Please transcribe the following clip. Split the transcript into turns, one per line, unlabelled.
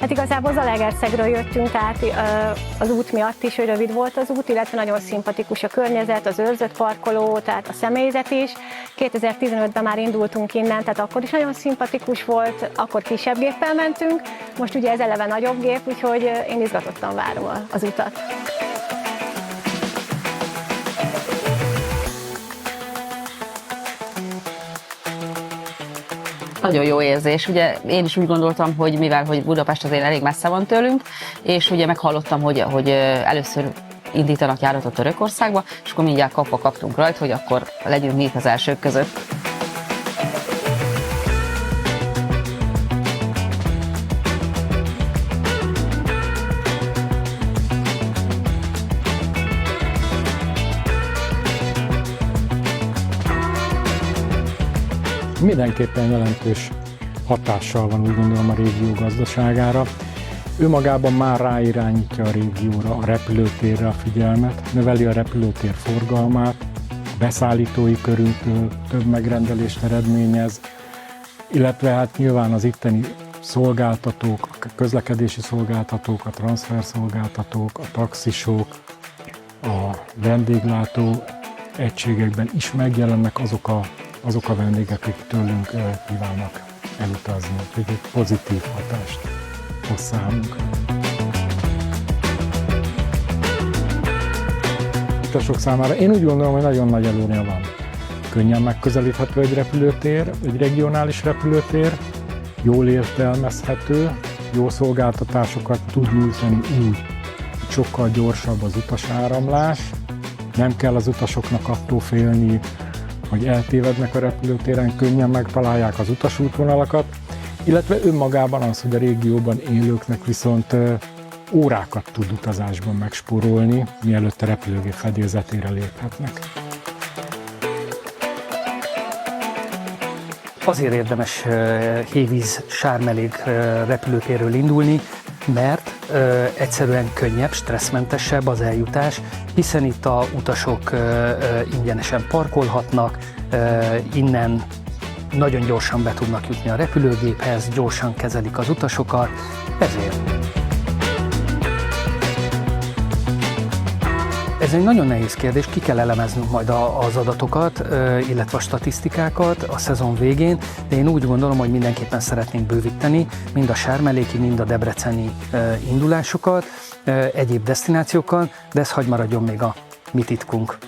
Hát igazából Zalaegerszegről jöttünk, tehát az út miatt is, hogy rövid volt az út, illetve nagyon szimpatikus a környezet, az őrzött parkoló, tehát a személyzet is. 2015-ben már indultunk innen, tehát akkor is nagyon szimpatikus volt, akkor kisebb géppel mentünk, most ugye ez eleve nagyobb gép, úgyhogy én izgatottan várom az utat.
Nagyon jó érzés. Ugye én is úgy gondoltam, hogy mivel hogy Budapest azért elég messze van tőlünk, és ugye meghallottam, hogy először indítanak járatot Törökországba, és akkor mindjárt kaptunk rajta, hogy akkor legyünk mi itt az elsők között.
Mindenképpen jelentős hatással van, úgy gondolom, a régió gazdaságára. Ő magában már ráirányítja a régióra, a repülőtérre a figyelmet, növeli a repülőtér forgalmát, beszállítói körültől több megrendelést eredményez, illetve hát nyilván az itteni szolgáltatók, a közlekedési szolgáltatók, a transferszolgáltatók, a taxisok, a vendéglátó egységekben is megjelennek azok a vendégek, akik tőlünk kívánnak elutazni, úgyhogy egy pozitív hatást hoz számunkra. Utasok számára én úgy gondolom, hogy nagyon nagy előnye van. Könnyen megközelíthető egy repülőtér, egy regionális repülőtér, jól értelmezhető, jó szolgáltatásokat tud nyújtani úgy, hogy sokkal gyorsabb az utasáramlás, nem kell az utasoknak attól félni, hogy eltévednek a repülőtéren, könnyen megtalálják az utasútvonalakat, illetve önmagában az, hogy a régióban élőknek viszont órákat tud utazásban megspórolni, mielőtt a repülőgép fedélzetére léphetnek.
Azért érdemes Hévíz-Sármelék repülőtérről indulni, mert egyszerűen könnyebb, stresszmentesebb az eljutás, hiszen itt a utasok ingyenesen parkolhatnak, innen nagyon gyorsan be tudnak jutni a repülőgéphez, gyorsan kezelik az utasokat, ezért. Ez egy nagyon nehéz kérdés, ki kell elemeznünk majd az adatokat, illetve a statisztikákat a szezon végén, de én úgy gondolom, hogy mindenképpen szeretnénk bővíteni mind a sármeléki, mind a debreceni indulásokat, egyéb desztinációkkal, de ez hagy maradjon még a mi titkunk.